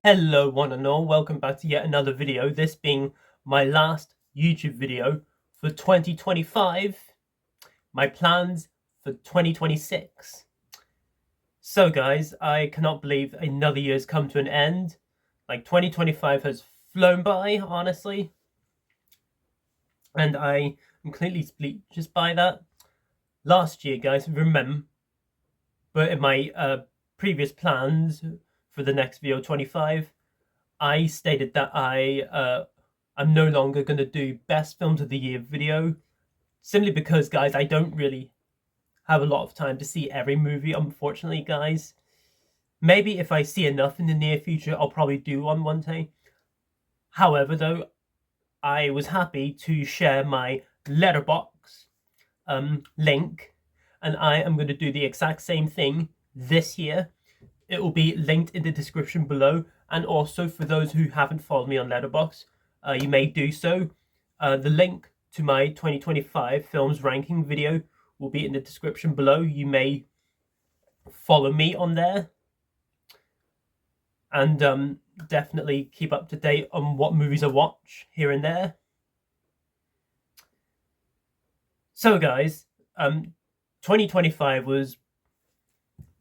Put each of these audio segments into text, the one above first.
Hello one and all, welcome back to yet another video, this being my last YouTube video for 2025, my plans for 2026. So guys, I cannot believe another year has come to an end. Like 2025 has flown by, honestly. And I am completely speechless by that. Last year, guys, remember, but in my previous plans for the next video 25, I stated that I'm no longer going to do best films of the year video, simply because, guys, I don't really have a lot of time to see every movie, unfortunately, guys. Maybe if I see enough in the near future, I'll probably do one day. However, though, I was happy to share my Letterboxd link, and I am going to do the exact same thing this year. It will be linked in the description below, and also for those who haven't followed me on Letterboxd, you may do so. The link to my 2025 films ranking video will be in the description below. You may follow me on there and definitely keep up to date on what movies I watch here and there. So guys, 2025 was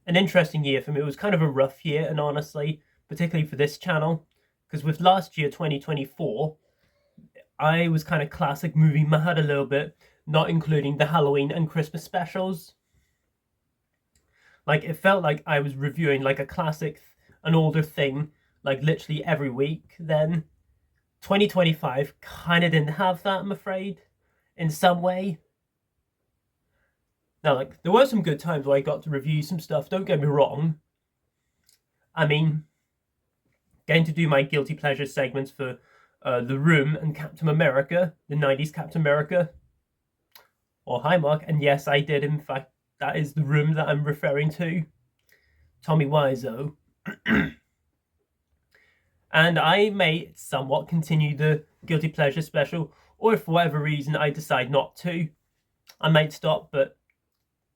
an interesting year for me. It was kind of a rough year, and honestly, particularly for this channel, because with last year 2024, I was kind of classic movie mad a little bit, not including the Halloween and Christmas specials. Like, it felt like I was reviewing like a classic, an older thing, like literally every week. Then 2025 kind of didn't have that, I'm afraid, in some way. Now, like, there were some good times where I got to review some stuff, don't get me wrong. I mean, getting to do my guilty pleasure segments for The Room and Captain America, the 90s Captain America. Or hi, Mark. And yes, I did, in fact, that is The Room that I'm referring to. Tommy Wiseau. And I may somewhat continue the guilty pleasure special, or if for whatever reason I decide not to, I might stop, but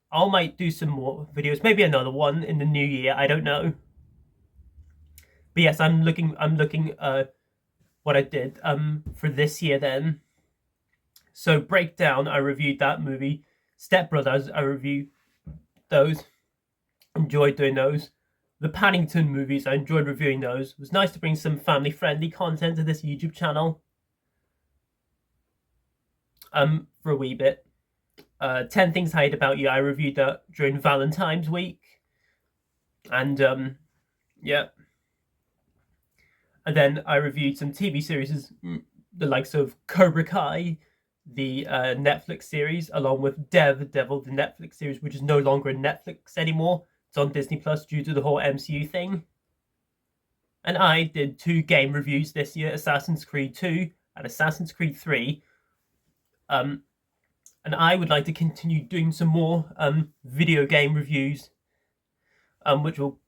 I might do some more videos, maybe another one in the new year, I don't know. But yes, I'm looking what I did for this year then. So Breakdown, I reviewed that movie. Step Brothers, I reviewed those. Enjoyed doing those. The Paddington movies, I enjoyed reviewing those. It was nice to bring some family-friendly content to this YouTube channel. For a wee bit. 10 Things I Hate About You, I reviewed that during Valentine's week. And yeah. And then I reviewed some TV series, the likes of Cobra Kai, the Netflix series, along with Daredevil, the Netflix series, which is no longer in Netflix anymore. It's on Disney Plus due to the whole MCU thing. And I did 2 game reviews this year, Assassin's Creed 2 and Assassin's Creed 3. And I would like to continue doing some more video game reviews, which we'll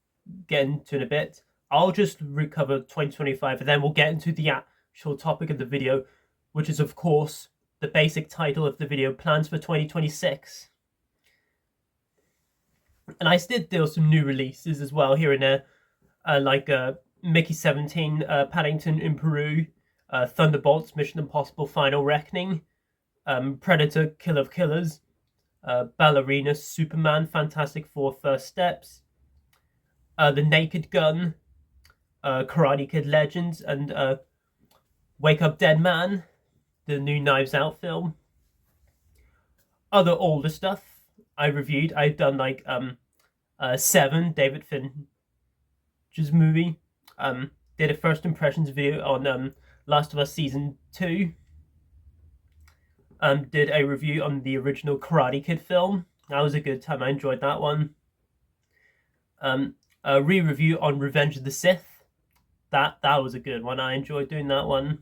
get into in a bit. I'll just recover 2025, and then we'll get into the actual topic of the video, which is, of course, the basic title of the video, Plans for 2026. And I did deal some new releases as well here and there, like Mickey 17, Paddington in Peru, Thunderbolts, Mission Impossible Final Reckoning, Predator, Kill of Killers, Ballerina, Superman, Fantastic Four, First Steps, The Naked Gun, Karate Kid Legends, and Wake Up Dead Man, the new Knives Out film. Other older stuff I reviewed, I've done like Seven, David Fincher's movie. Did a first impressions video on Last of Us Season 2. Did a review on the original Karate Kid film. That was a good time. I enjoyed that one. A re-review on Revenge of the Sith. That was a good one. I enjoyed doing that one.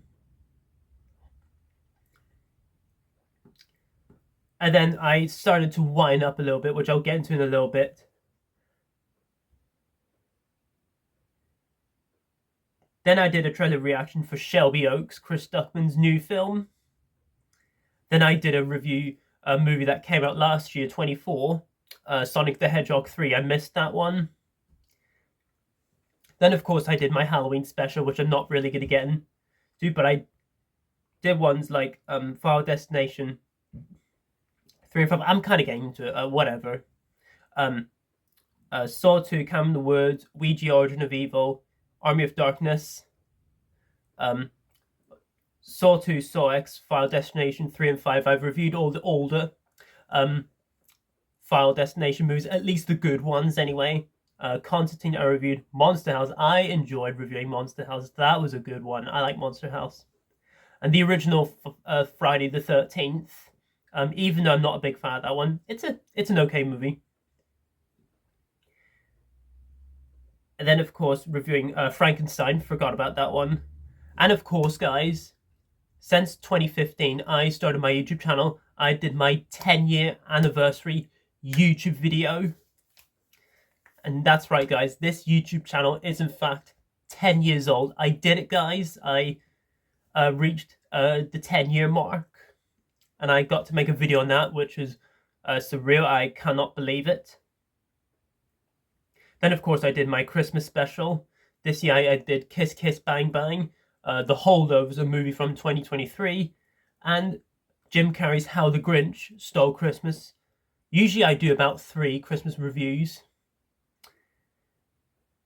And then I started to wind up a little bit, which I'll get into in a little bit. Then I did a trailer reaction for Shelby Oaks, Chris Stuckman's new film. Then I did a review, a movie that came out last year, 24, Sonic the Hedgehog 3. I missed that one. Then, of course, I did my Halloween special, which I'm not really going to get into, but I did ones like Final Destination 3 and 5. I'm kind of getting into it, whatever. Saw 2, Cabin in the Woods, Ouija Origin of Evil, Army of Darkness, Saw 2, Saw X, Final Destination 3 and 5. I've reviewed all the older Final Destination movies, at least the good ones anyway. Constantine, I reviewed. Monster House, I enjoyed reviewing Monster House. That was a good one. I like Monster House. And the original Friday the 13th, even though I'm not a big fan of that one, it's an okay movie. And then, of course, reviewing Frankenstein, forgot about that one. And of course, guys, since 2015, I started my YouTube channel. I did my 10-year anniversary YouTube video. And that's right, guys, this YouTube channel is in fact 10 years old. I did it, guys. I reached the 10-year mark, and I got to make a video on that, which is surreal. I cannot believe it. Then, of course, I did my Christmas special. This year, I did Kiss Kiss Bang Bang, The Holdovers, a movie from 2023, and Jim Carrey's How the Grinch Stole Christmas. Usually, I do about 3 Christmas reviews.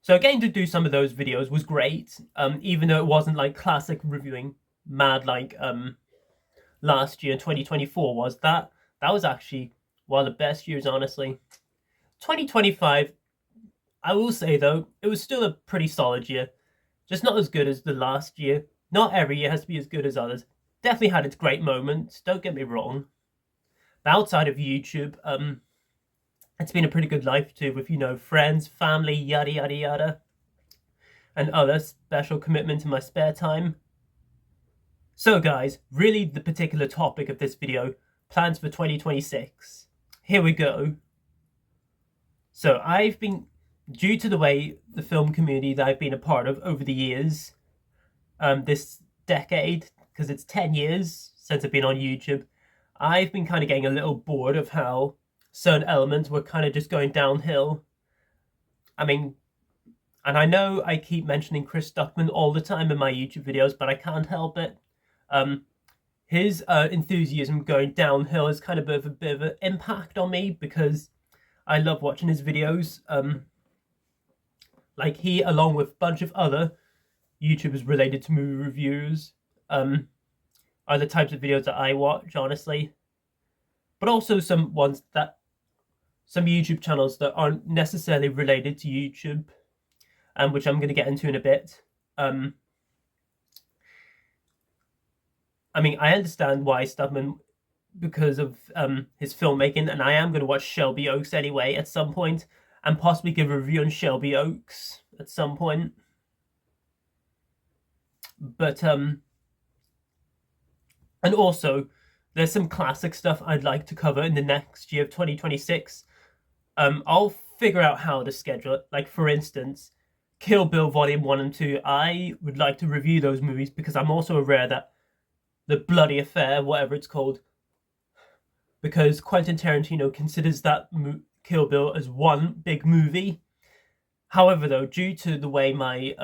So getting to do some of those videos was great, even though it wasn't like classic reviewing mad like last year, 2024 was. That was actually one of the best years, honestly. 2025, I will say though, it was still a pretty solid year. Just not as good as the last year. Not every year has to be as good as others. Definitely had its great moments, don't get me wrong. But outside of YouTube, it's been a pretty good life too, with, you know, friends, family, yada yada yada, and other special commitments in my spare time. So guys, really the particular topic of this video, plans for 2026. Here we go. So I've been, due to the way the film community that I've been a part of over the years, this decade, because it's 10 years since I've been on YouTube, I've been kind of getting a little bored of how certain elements were kind of just going downhill. I mean, and I know I keep mentioning Chris Stuckman all the time in my YouTube videos, but I can't help it. His enthusiasm going downhill has kind of a bit of an impact on me, because I love watching his videos. Like he, along with a bunch of other YouTubers related to movie reviews, are the types of videos that I watch, honestly. But also some YouTube channels that aren't necessarily related to YouTube, which I'm going to get into in a bit. I mean, I understand why Stuckman, because of his filmmaking, and I am going to watch Shelby Oaks anyway at some point, and possibly give a review on Shelby Oaks at some point. But, and also, there's some classic stuff I'd like to cover in the next year of 2026. I'll figure out how to schedule it. Like, for instance, Kill Bill Volume 1 and 2. I would like to review those movies, because I'm also aware that The Bloody Affair, whatever it's called, because Quentin Tarantino considers that Kill Bill as one big movie. However, though, due to the way my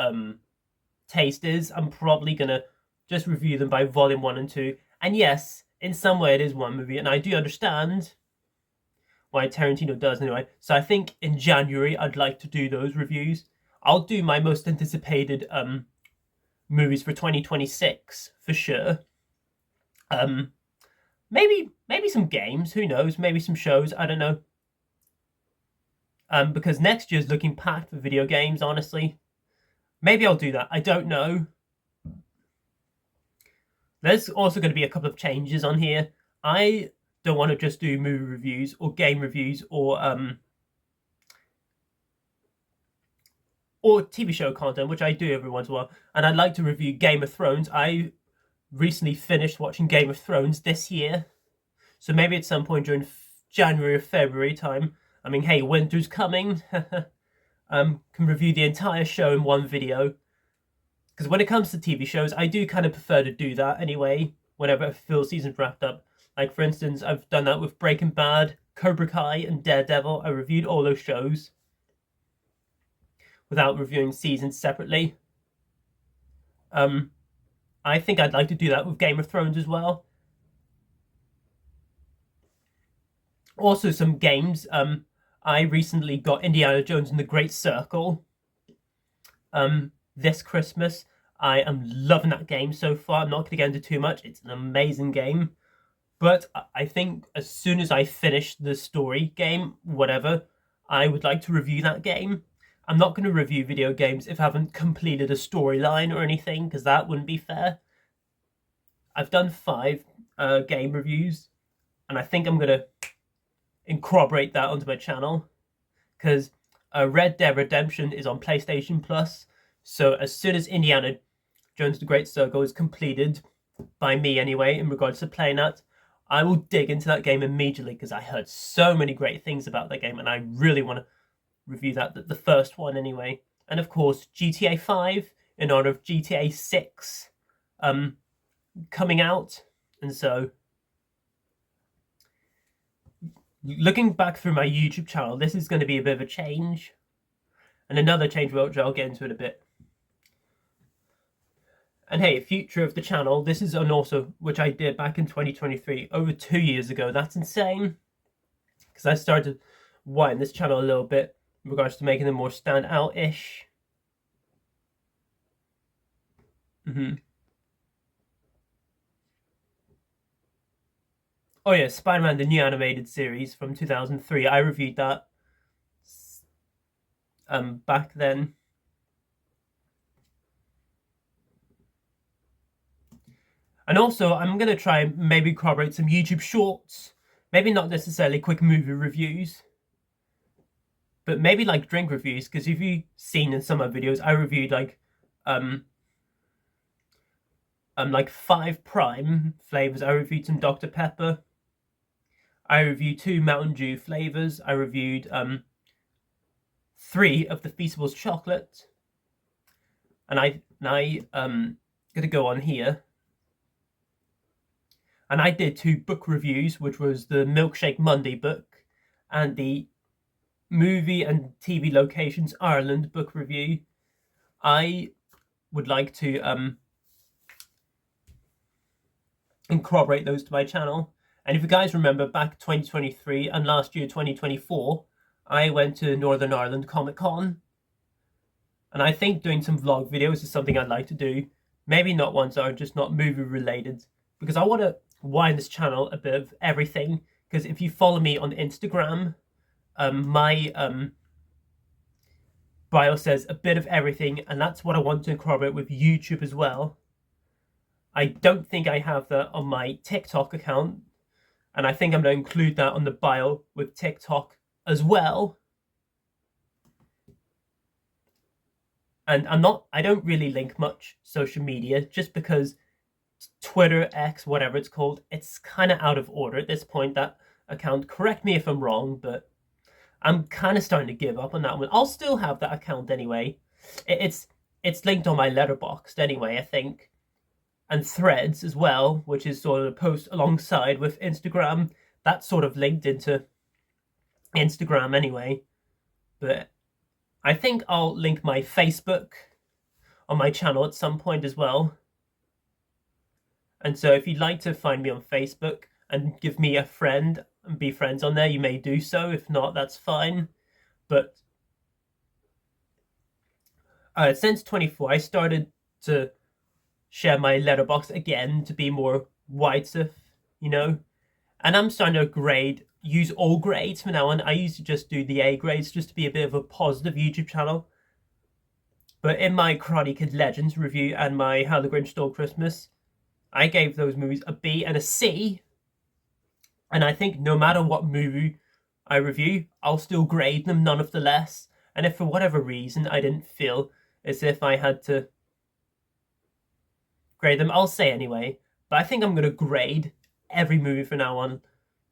taste is, I'm probably going to just review them by Volume 1 and 2. And yes, in some way it is one movie, and I do understand why Tarantino does anyway. So I think in January I'd like to do those reviews. I'll do my most anticipated movies for 2026 for sure. Maybe some games, who knows? Maybe some shows, I don't know. Because next year's looking packed for video games, honestly. Maybe I'll do that. I don't know. There's also going to be a couple of changes on here. I don't want to just do movie reviews or game reviews or TV show content, which I do every once in a while. And I'd like to review Game of Thrones. I recently finished watching Game of Thrones this year. So maybe at some point during January or February time, I mean, hey, winter's coming, can review the entire show in one video. Because when it comes to TV shows, I do kind of prefer to do that anyway, whenever a full season's wrapped up. Like, for instance, I've done that with Breaking Bad, Cobra Kai, and Daredevil. I reviewed all those shows. without reviewing seasons separately. I think I'd like to do that with Game of Thrones as well. Also, some games. I recently got Indiana Jones and the Great Circle. This Christmas. I am loving that game so far. I'm not going to get into too much. It's an amazing game. But I think as soon as I finish the story game, whatever, I would like to review that game. I'm not going to review video games if I haven't completed a storyline or anything, because that wouldn't be fair. I've done 5 game reviews, and I think I'm going to incorporate that onto my channel, because Red Dead Redemption is on PlayStation Plus. So as soon as Indiana Jones: The Great Circle is completed, by me anyway, in regards to playing that, I will dig into that game immediately, because I heard so many great things about that game, and I really want to review that, the first one anyway. And of course, GTA 5 in honor of GTA 6 coming out. And so, looking back through my YouTube channel, this is going to be a bit of a change. And another change, which I'll get into in a bit. And hey, future of the channel, this is an also, which I did back in 2023, over 2 years ago. That's insane. Because I started to widen this channel a little bit in regards to making them more stand out-ish. Oh yeah, Spider-Man, the new animated series from 2003. I reviewed that back then. And also, I'm going to try and maybe corroborate some YouTube shorts. Maybe not necessarily quick movie reviews, but maybe like drink reviews. Because if you've seen in some of my videos, I reviewed like 5 Prime flavors. I reviewed some Dr. Pepper. I reviewed 2 Mountain Dew flavors. I reviewed 3 of the Feastables chocolate. And I'm gonna go on here. And I did 2 book reviews, which was the Milkshake Monday book and the Movie and TV Locations Ireland book review. I would like to incorporate those to my channel. And if you guys remember, back 2023 and last year 2024, I went to Northern Ireland Comic Con. And I think doing some vlog videos is something I'd like to do. Maybe not ones that are just not movie related, because I want to widen this channel a bit of everything. Because if you follow me on Instagram, my bio says a bit of everything, and that's what I want to incorporate with YouTube as well. I don't think I have that on my TikTok account, and I think I'm going to include that on the bio with TikTok as well. And I don't really link much social media, just because Twitter, X, whatever it's called, it's kind of out of order at this point, that account. Correct me if I'm wrong, but I'm kind of starting to give up on that one. I'll still have that account anyway. It's linked on my Letterboxd anyway, I think. And Threads as well, which is sort of a post alongside with Instagram. That's sort of linked into Instagram anyway. But I think I'll link my Facebook on my channel at some point as well. And so if you'd like to find me on Facebook and give me a friend and be friends on there, you may do so. If not, that's fine. But since 24, I started to share my letterbox again to be more widespread, you know. And I'm starting to use all grades from now on. I used to just do the A grades just to be a bit of a positive YouTube channel. But in my Karate Kid Legends review and my How the Grinch Stole Christmas, I gave those movies a B and a C. And I think no matter what movie I review, I'll still grade them none of the less. And if for whatever reason I didn't feel as if I had to grade them, I'll say anyway. But I think I'm going to grade every movie from now on.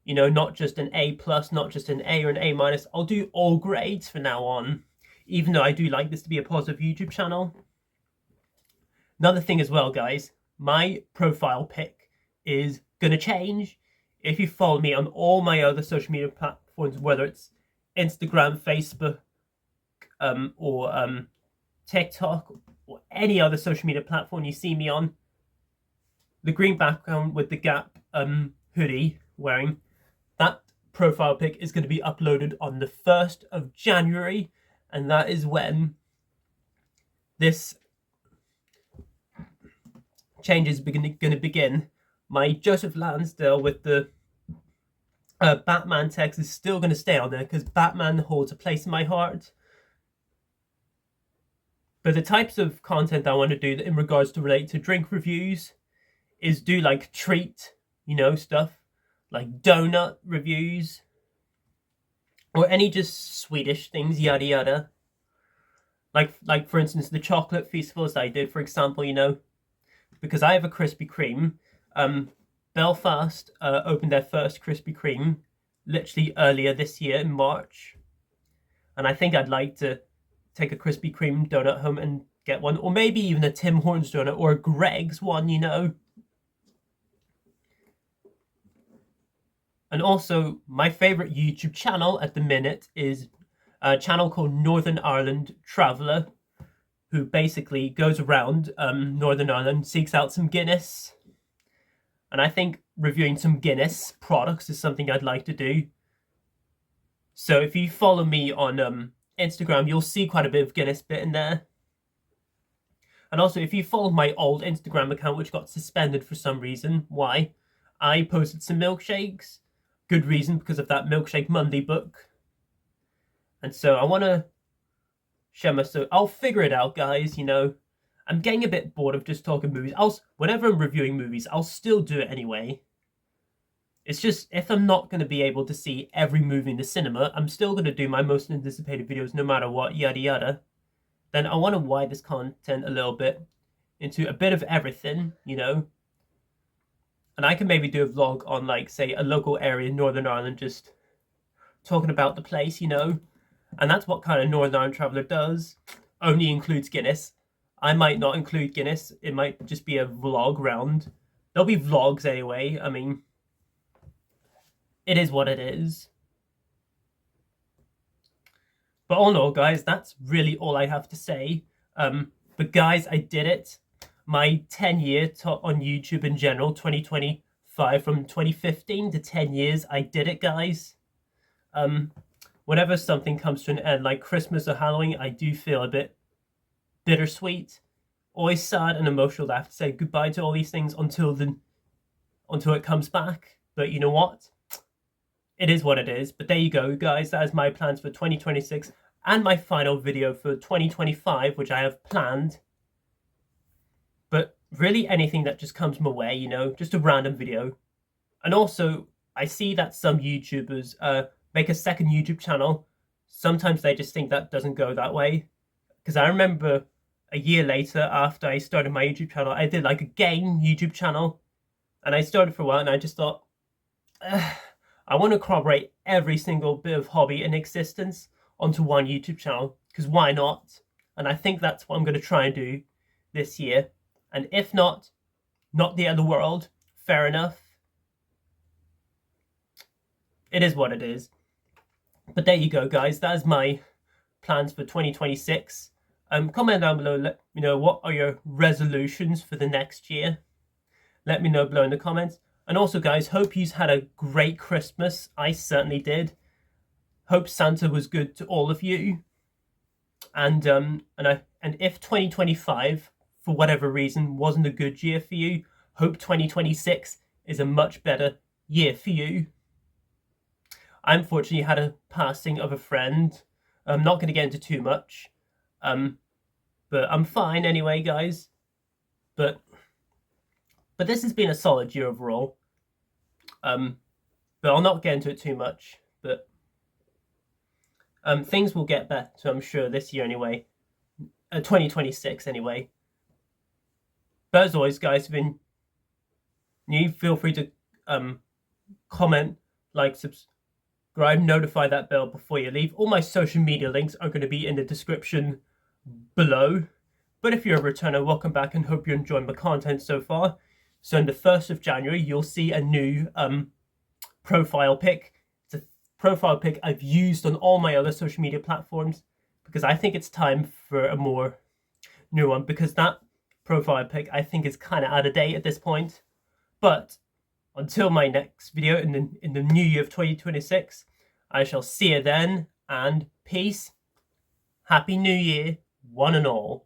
You know, not just an A+, not just an A or an A-. I'll do all grades from now on, even though I do like this to be a positive YouTube channel. Another thing as well, guys, my profile pic is going to change. If you follow me on all my other social media platforms, whether it's Instagram, Facebook, or TikTok or any other social media platform you see me on, the green background with the Gap hoodie wearing, that profile pic is going to be uploaded on the 1st of January, and that is when this change is going to begin. My Joseph Lansdale with the Batman text is still going to stay on there because Batman holds a place in my heart. But the types of content I want to do in regards to relate to drink reviews is do like treat, stuff like donut reviews or any just Swedish things, yada yada. Like for instance, the chocolate festivals I did, for example, because I have a Krispy Kreme. Belfast opened their first Krispy Kreme literally earlier this year in March. And I think I'd like to take a Krispy Kreme donut home and get one, or maybe even a Tim Hortons donut or a Greg's one, And also, my favorite YouTube channel at the minute is a channel called Northern Ireland Traveller, who basically goes around Northern Ireland, seeks out some Guinness. And I think reviewing some Guinness products is something I'd like to do. So if you follow me on Instagram, you'll see quite a bit of Guinness bit in there. And also, if you follow my old Instagram account, which got suspended for some reason, why? I posted some milkshakes. Good reason, because of that Milkshake Monday book. And so I want to share my story. I'll figure it out, guys, I'm getting a bit bored of just talking movies. Whenever I'm reviewing movies, I'll still do it anyway. It's just, if I'm not going to be able to see every movie in the cinema, I'm still going to do my most anticipated videos no matter what, yada yada. Then I want to widen this content a little bit into a bit of everything, And I can maybe do a vlog on, like, say, a local area in Northern Ireland, just talking about the place, And that's what kind of Northern Ireland Traveller does. Only includes Guinness. I might not include Guinness. It might just be a vlog round. There'll be vlogs anyway. I mean, it is what it is. But all in all, guys, that's really all I have to say. But guys, I did it. My 10-year on YouTube in general, 2025, from 2015 to 10 years, I did it, guys. Whenever something comes to an end, like Christmas or Halloween, I do feel a bit bittersweet. Always sad and emotional to have to say goodbye to all these things until it comes back. But you know what? It is what it is. But there you go, guys. That is my plans for 2026 and my final video for 2025, which I have planned. But really anything that just comes my way, just a random video. And also, I see that some YouTubers make a second YouTube channel. Sometimes they just think that doesn't go that way. Because I remember a year later, after I started my YouTube channel, I did like a game YouTube channel. And I started for a while and I just thought, I want to corroborate every single bit of hobby in existence onto one YouTube channel. Because why not? And I think that's what I'm going to try and do this year. And if not the end of the world, fair enough. It is what it is. But there you go, guys. That is my plans for 2026. Comment down below, let me know what are your resolutions for the next year. Let me know below in the comments. And also, guys, hope you've had a great Christmas. I certainly did. Hope Santa was good to all of you. And if 2025, for whatever reason, wasn't a good year for you, hope 2026 is a much better year for you. I unfortunately had a passing of a friend. I'm not going to get into too much. But I'm fine anyway, guys. But this has been a solid year overall. But I'll not get into it too much. But things will get better, I'm sure, this year anyway. 2026 anyway. But as always, guys, feel free to comment, like, subscribe, notify that bell before you leave. All my social media links are going to be in the description below. But if you're a returner, welcome back and hope you're enjoying my content so far. So on the 1st of January, you'll see a new profile pic. It's a profile pic I've used on all my other social media platforms. because I think it's time for a more new one, because that profile pic I think is kind of out of date at this point. But until my next video in the new year of 2026, I shall see you then, and peace. Happy New Year, one and all.